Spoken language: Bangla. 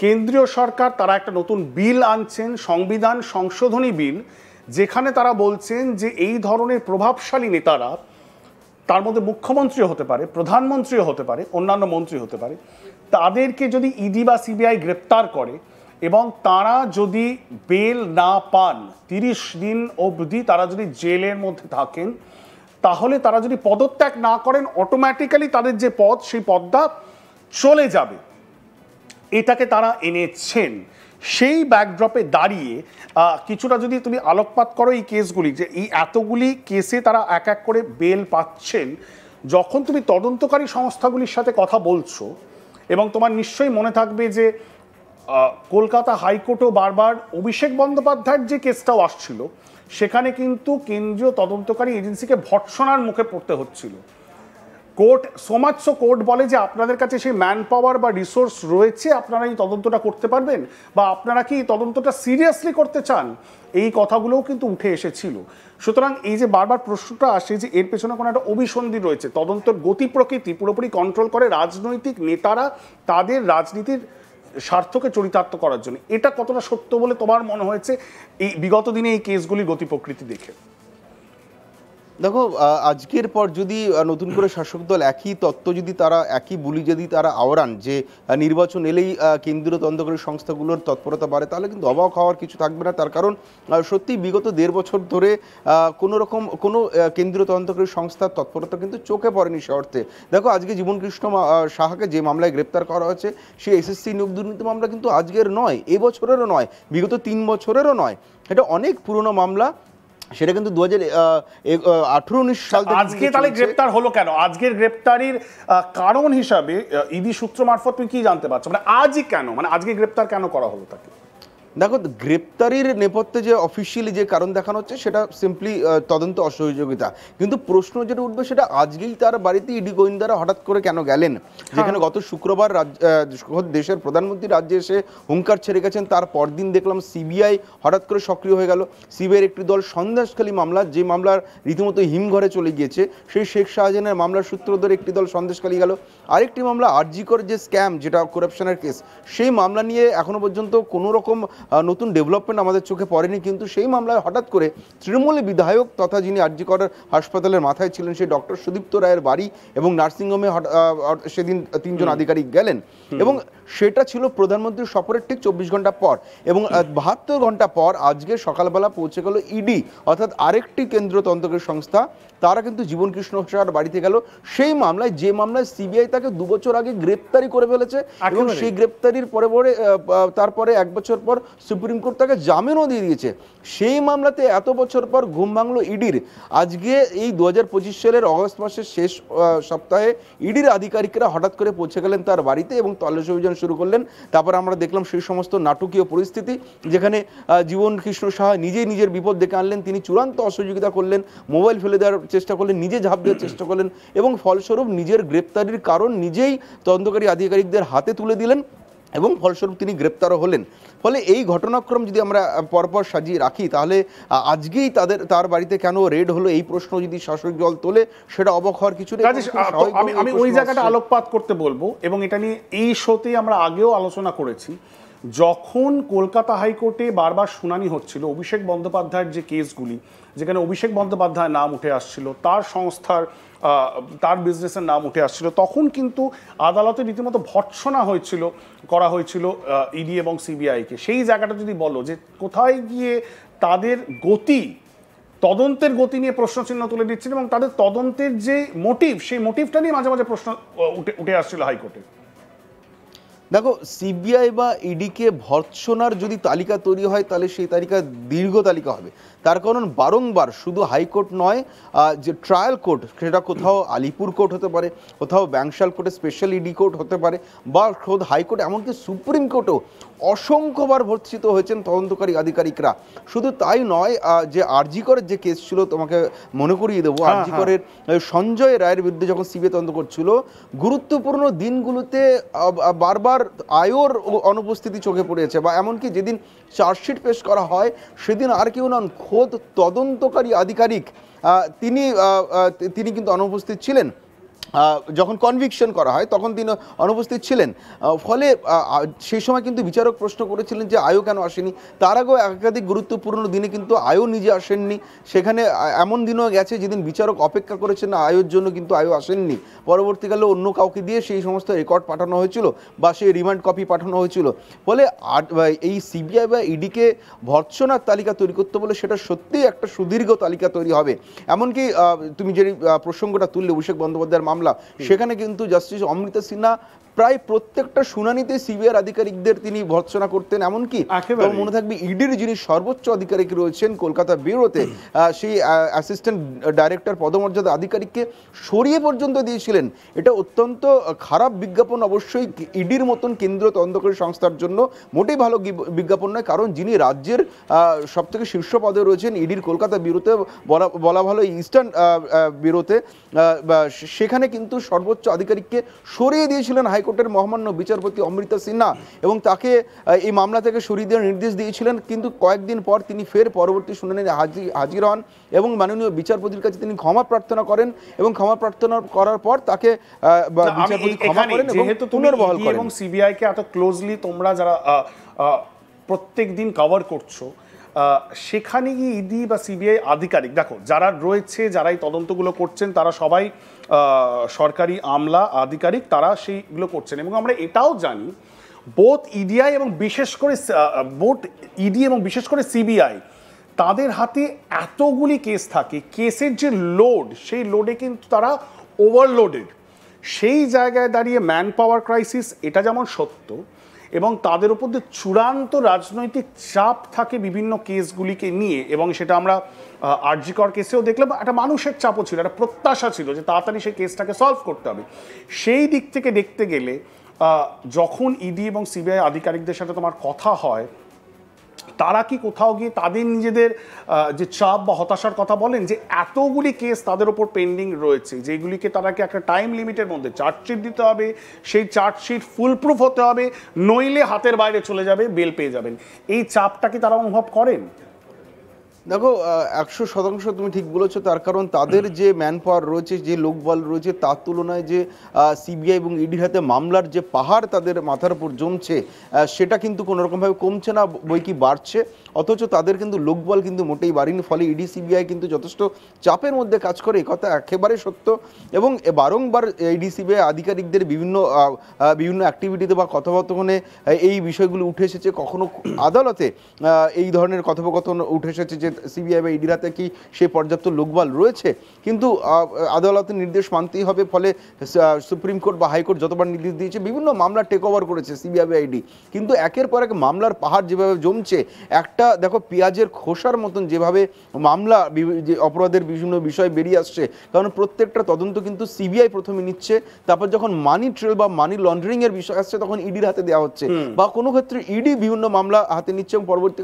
কেন্দ্রীয় সরকার তারা একটা নতুন বিল আনছেন, সংবিধান সংশোধনী বিল, যেখানে তারা বলছেন যে এই ধরনের প্রভাবশালী নেতারা, তার মধ্যে মুখ্যমন্ত্রীও হতে পারে, প্রধানমন্ত্রীও হতে পারে, অন্যান্য মন্ত্রী হতে পারে, তাদেরকে যদি ইডি বা সিবিআই গ্রেপ্তার করে এবং তারা যদি বেল না পান, 30 দিন অবধি তারা যদি জেলের মধ্যে থাকেন, তাহলে তারা যদি পদত্যাগ না করেন, অটোমেটিক্যালি তাদের যে পদ, সেই পদটা চলে যাবে। এটাকে তারা এনেছেন। সেই ব্যাকড্রপে দাঁড়িয়ে কিছুটা যদি তুমি আলোকপাত করো এই কেসগুলি, যে এই এতগুলি কেসে তারা এক এক করে বেল পাচ্ছেন, যখন তুমি তদন্তকারী সংস্থাগুলির সাথে কথা বলছো, এবং তোমার নিশ্চয়ই মনে থাকবে যে কলকাতা হাইকোর্টও বারবার অভিষেক বন্দ্যোপাধ্যায়ের যে কেসটাও আসছিল, সেখানে কিন্তু কেন্দ্রীয় তদন্তকারী এজেন্সিকে ভর্ৎসনার মুখে পড়তে হচ্ছিল। কোর্ট সোমাচ্ছ কোর্ট বলে যে আপনাদের কাছে সেই ম্যান পাওয়ার বা রিসোর্স রয়েছে, আপনারা এই তদন্তটা করতে পারবেন, বা আপনারা কি এই তদন্তটা সিরিয়াসলি করতে চান, এই কথাগুলোও কিন্তু উঠে এসেছিল। সুতরাং এই যে বারবার প্রশ্নটা আসে যে এর পেছনে কোনো একটা অভিসন্ধি রয়েছে, তদন্তের গতি প্রকৃতি পুরোপুরি কন্ট্রোল করে রাজনৈতিক নেতারা তাদের রাজনীতির স্বার্থকে চরিতার্থ করার জন্য। এটা কতটা সত্য বলে তোমার মনে হয়েছে এই বিগত দিনে এই কেসগুলির গতি প্রকৃতি দেখে? দেখো, আজকের পর যদি নতুন করে শাসক দল একই তত্ত্ব যদি তারা একই বুলি যদি তারা আওড়ান যে নির্বাচন এলেই কেন্দ্রীয় তদন্তকারী সংস্থাগুলোর তৎপরতা বাড়ে, তাহলে কিন্তু অবাক হওয়ার কিছু থাকবে না। তার কারণ সত্যি বিগত 1.5 বছর ধরে কোনো কেন্দ্রীয় তদন্তকারী সংস্থার তৎপরতা কিন্তু চোখে পড়েনি সে অর্থে। দেখো, আজকে জীবনকৃষ্ণ সাহাকে যে মামলায় গ্রেপ্তার করা হয়েছে, সেই এসএসসি নিয়োগ দুর্নীতি মামলা কিন্তু আজকের নয়, এবছরেরও নয়, বিগত 3 বছরেরও নয়, এটা অনেক পুরনো মামলা। সেটা কিন্তু 2018-19 সাল থেকে। আজকে তাহলে গ্রেপ্তার হলো কেন? আজকের গ্রেপ্তারির কারণ হিসাবে ইডি সূত্র মারফত তুমি কি জানতে পারছো? মানে আজই কেন, মানে আজকে গ্রেপ্তার কেন করা হলো তাকে? দেখো, গ্রেপ্তারির নেপথ্যে যে অফিসিয়ালি যে কারণ দেখানো হচ্ছে সেটা সিম্পলি তদন্ত অসহযোগিতা, কিন্তু প্রশ্ন যেটা উঠবে সেটা আজকেই তার বাড়িতে ইডি গোয়েন্দারা হঠাৎ করে কেন গেলেন, যেখানে গত শুক্রবার দেশের প্রধানমন্ত্রী রাজ্যে এসে হুঙ্কার ছেড়ে গেছেন, তার পরদিন দেখলাম সিবিআই হঠাৎ করে সক্রিয় হয়ে গেল। সিবিআইয়ের একটি দল সন্দেশখালী মামলা, যে মামলার রীতিমতো হিমঘরে চলে গিয়েছে, সেই শেখ শাহজাহানের মামলার সূত্র ধরে একটি দল সন্দেশখালী গেল। আরেকটি মামলা আরজিকর যে স্ক্যাম, যেটা করাপশনের কেস, সেই মামলা নিয়ে এখনো পর্যন্ত কোনো রকম নতুন ডেভেলপমেন্ট আমাদের চোখে পড়েনি, কিন্তু সেই মামলায় হঠাৎ করে তৃণমূলের বিধায়ক তথা যিনি আরজিকর হাসপাতালের মাথায় ছিলেন সেই ডক্টর সুদীপ্ত রায়ের বাড়ি এবং নার্সিংহোমে সেদিন 3 জন আধিকারিক গেলেন, এবং সেটা ছিল প্রধানমন্ত্রীর সফরের ঠিক 24 ঘন্টা পর, এবং 72 ঘন্টা পর আজকে সকালবেলা পৌঁছে গেল ইডি, অর্থাৎ আরেকটি কেন্দ্রীয় তদন্তকারী সংস্থা, তারা কিন্তু জীবনকৃষ্ণ সাহার বাড়িতে গেল সেই মামলায়, যে মামলায় সিবিআই তাকে 2 বছর আগে গ্রেপ্তারি করে ফেলেছে, এবং সেই গ্রেপ্তারির তারপরে 1 বছর পর সুপ্রিম কোর্ট তাকে জামিনও দিয়ে দিয়েছে। সেই মামলাতে এত বছর পর ঘুম ভাঙলো ইডির। আজকে এই 2025 সালের অগস্ট মাসের শেষ সপ্তাহে ইডির আধিকারিকরা হঠাৎ করে পৌঁছে গেলেন তার বাড়িতে এবং তল্লাশি অভিযান শুরু করলেন। তারপর আমরা দেখলাম সেই সমস্ত নাটকীয় পরিস্থিতি, যেখানে জীবনকৃষ্ণ সাহা নিজেই নিজের বিপদ ডেকে আনলেন, তিনি চূড়ান্ত অসহযোগিতা করলেন, মোবাইল ফেলে দেওয়ার চেষ্টা করলেন, নিজে ঝাঁপ দেওয়ার চেষ্টা করলেন, এবং ফলস্বরূপ নিজের গ্রেপ্তারির কারণ নিজেই তদন্তকারী আধিকারিকদের হাতে তুলে দিলেন, এবং ফলস্বরূপ তিনি গ্রেপ্তারও হলেন। ফলে এই ঘটনাক্রম যদি আমরা পরপর সাজিয়ে রাখি, তাহলে আজকেই তার বাড়িতে কেন রেড হলো এই প্রশ্ন যদি শাসক দল তোলে, সেটা অবাক হওয়ার কিছু নেই। আমি ওই জায়গাটা আলোকপাত করতে বলবো, এবং এটা নিয়ে এই শোতে আমরা আগেও আলোচনা করেছি। যখন কলকাতা হাইকোর্টে বারবার শুনানি হচ্ছিল অভিষেক বন্দ্যোপাধ্যায়ের যে কেসগুলি, যেখানে অভিষেক বন্দ্যোপাধ্যায়ের নাম উঠে আসছিল, তার সংস্থার তার বিজনেসের নাম উঠে আসছিল, তখন কিন্তু আদালতে রীতিমতো ভর্ৎসনা করা হয়েছিল ইডি এবং সিবিআইকে। সেই জায়গাটা যদি বলো যে কোথায় গিয়ে তাদের গতি, তদন্তের গতি নিয়ে প্রশ্নচিহ্ন তুলে দিচ্ছিল, এবং তাদের তদন্তের যে মোটিভ, সেই মোটিভটা নিয়ে মাঝে মাঝে প্রশ্ন উঠে আসছিল হাইকোর্টে। দেখো, সিবিআই বা ইডিকে ভর্ৎসনার যদি তালিকা তৈরি হয়, তাহলে সেই তালিকা দীর্ঘ তালিকা হবে। তার কারণ বারংবার শুধু হাইকোর্ট নয়, যে ট্রায়াল কোর্ট, সেটা কোথাও আলিপুর কোর্ট হতে পারে, কোথাও ব্যাংশাল কোর্টে স্পেশাল ইডি কোর্ট হতে পারে, বা খোদ হাইকোর্ট, এমনকি সুপ্রিম কোর্টও অসংখ্যবার ভর্ৎসিত হয়েছেন তদন্তকারী আধিকারিকরা। শুধু তাই নয়, যে আরজিকরের যে কেস ছিল, তোমাকে মনে করিয়ে দেবো, আরজিকরের সঞ্জয় রায়ের বিরুদ্ধে যখন সিবিআই তদন্ত করছিল, গুরুত্বপূর্ণ দিনগুলোতে বারবার আয়োর অনুপস্থিতি চোখে পড়েছে, বা এমনকি যেদিন চার্জশিট পেশ করা হয় সেদিন আর কেউ নন, খোদ তদন্তকারী আধিকারিক তিনি কিন্তু অনুপস্থিত ছিলেন। যখন কনভিকশন করা হয় তখন তিনি অনুপস্থিত ছিলেন। ফলে সেই সময় কিন্তু বিচারক প্রশ্ন করেছিলেন যে আয়ও কেন আসেনি। তার আগেও একাধিক গুরুত্বপূর্ণ দিনে কিন্তু আয়ও নিজে আসেননি। সেখানে এমন দিনও গেছে যেদিন বিচারক অপেক্ষা করেছেন আয়োর জন্য, কিন্তু আয়ও আসেননি। পরবর্তীকালে অন্য কাউকে দিয়ে সেই সমস্ত রেকর্ড পাঠানো হয়েছিল বা সেই রিমান্ড কপি পাঠানো হয়েছিল। ফলে এই সিবিআই বা ইডিকে ভর্ৎসনার তালিকা তৈরি করতে বলে সেটা সত্যিই একটা সুদীর্ঘ তালিকা তৈরি হবে। এমনকি তুমি যে প্রসঙ্গটা তুললে অভিষেক বন্দ্যোপাধ্যায়ের মামলা, সেখানে কিন্তু জাস্টিস অমৃতা সিনহা প্রায় প্রত্যেকটা শুনানিতে সিবিআই আধিকারিকদের তিনি ভর্ৎসনা করতেন। এমনকি মনে থাকবে ইডির যিনি সর্বোচ্চ আধিকারিক রয়েছেন কলকাতা ব্যুরোতে, সেই অ্যাসিস্ট্যান্ট ডাইরেক্টর পদমর্যাদা আধিকারিককে সরিয়ে পর্যন্ত দিয়েছিলেন। এটা অত্যন্ত খারাপ বিজ্ঞাপন অবশ্যই ইডির মতন কেন্দ্রীয় তদন্তকারী সংস্থার জন্য মোটেই ভালো বিজ্ঞাপন নয়। কারণ যিনি রাজ্যের সবথেকে শীর্ষ পদে রয়েছেন ইডির কলকাতা ব্যুরোতে, বলা ভালো ইস্টার্ন ব্যুরোতে, সেখানে কিন্তু সর্বোচ্চ আধিকারিককে সরিয়ে দিয়েছিলেন হাইকোর্টের মহামান্য বিচারপতি অমৃতা সিনহা এবং তাকে এই মামলা থেকে সরিয়ে দেওয়ার নির্দেশ দিয়েছিলেন। কিন্তু কয়েকদিন পর তিনি ফের পরবর্তী শুনানিতে হাজির হন এবং মাননীয় বিচারপতির কাছে তিনি ক্ষমা প্রার্থনা করেন এবং ক্ষমা প্রার্থনা করার পর তাকে বিচারপতি ক্ষমা করেন এবং পুনর্বহাল করেন। এবং সিবিআই কে এত ক্লোজলি তোমরা যারা প্রত্যেক দিন কভার করছো, সেখানে গিয়ে ইডি বা সিবিআই আধিকারিক, দেখো যারা রয়েছে, যারা এই তদন্তগুলো করছেন, তারা সবাই সরকারি আমলা আধিকারিক, তারা সেইগুলো করছেন। এবং আমরা এটাও জানি বোথ ইডি এবং বিশেষ করে সিবিআই, তাদের হাতে এতগুলি কেস থাকে, কেসের যে লোড, সেই লোডে কিন্তু তারা ওভারলোডেড। সেই জায়গায় দাঁড়িয়ে ম্যান পাওয়ার ক্রাইসিস, এটা যেমন সত্য, এবং তাদের উপর দিয়ে চূড়ান্ত রাজনৈতিক চাপ থাকে বিভিন্ন কেসগুলিকে নিয়ে। এবং সেটা আমরা আরজি কর কেসেও দেখলাম, একটা মানুষের চাপও ছিল, একটা প্রত্যাশা ছিল যে তাড়াতাড়ি সেই কেসটাকে সলভ করতে হবে। সেই দিক থেকে দেখতে গেলে যখন ইডি এবং সিবিআই আধিকারিকদের সাথে তোমার কথা হয়, তারা কি কোথাও গিয়ে তাদের নিজেদের যে চাপ বা হতাশার কথা বলেন যে এতগুলি কেস তাদের ওপর পেন্ডিং রয়েছে, যেগুলিকে তারাকে একটা টাইম লিমিটের মধ্যে চার্জশিট দিতে হবে, সেই চার্জশিট ফুল প্রুফ হতে হবে, নইলে হাতের বাইরে চলে যাবে, বেল পেয়ে যাবেন, এই চাপটা কি তারা অনুভব করেন? দেখো 100% তুমি ঠিক বলেছো। তার কারণ তাদের যে ম্যান পাওয়ার রয়েছে, যে লোকবল রয়েছে, তার তুলনায় যে সিবিআই এবং ইডির হাতে মামলার যে পাহাড় তাদের মাথার উপর জমছে, সেটা কিন্তু কোনোরকমভাবে কমছে না, বই কি বাড়ছে। অথচ তাদের কিন্তু লোকবল কিন্তু মোটেই বাড়েনি। ফলে ইডি সিবিআই কিন্তু যথেষ্ট চাপের মধ্যে কাজ করে, এই কথা একেবারে সত্য। এবং বারংবার ইডি সিবিআই আধিকারিকদের বিভিন্ন অ্যাক্টিভিটিতে বা কথোপকথনে এই বিষয়গুলো উঠে এসেছে। কখনো আদালতে এই ধরনের কথোপকথন উঠে এসেছে যে সিবিআই বা ইডির হাতে কি সেই পর্যাপ্ত লোকবল রয়েছে, কিন্তু আদালতের নির্দেশ মানতেই হবে। ফলে সুপ্রিম কোর্ট বা হাইকোর্ট যতবার নির্দেশ দিয়েছে, বিভিন্ন মামলা টেক ওভার করেছে সিবিআই বা ইডি, কিন্তু একের পর এক মামলার পাহাড় যেভাবে জমছে, একটা দেখো পেঁয়াজের খোসার মতন যেভাবে মামলা, যে অপরাধের বিভিন্ন বিষয় বেরিয়ে আসছে। কারণ প্রত্যেকটা তদন্ত কিন্তু সিবিআই প্রথমে নিচ্ছে, তারপর যখন মানি ট্রেল বা মানি লন্ডারিং এর বিষয় আসছে তখন ইডির হাতে দেওয়া হচ্ছে, বা কোনো ক্ষেত্রে ইডি বিভিন্ন মামলা হাতে নিচ্ছে এবং পরবর্তী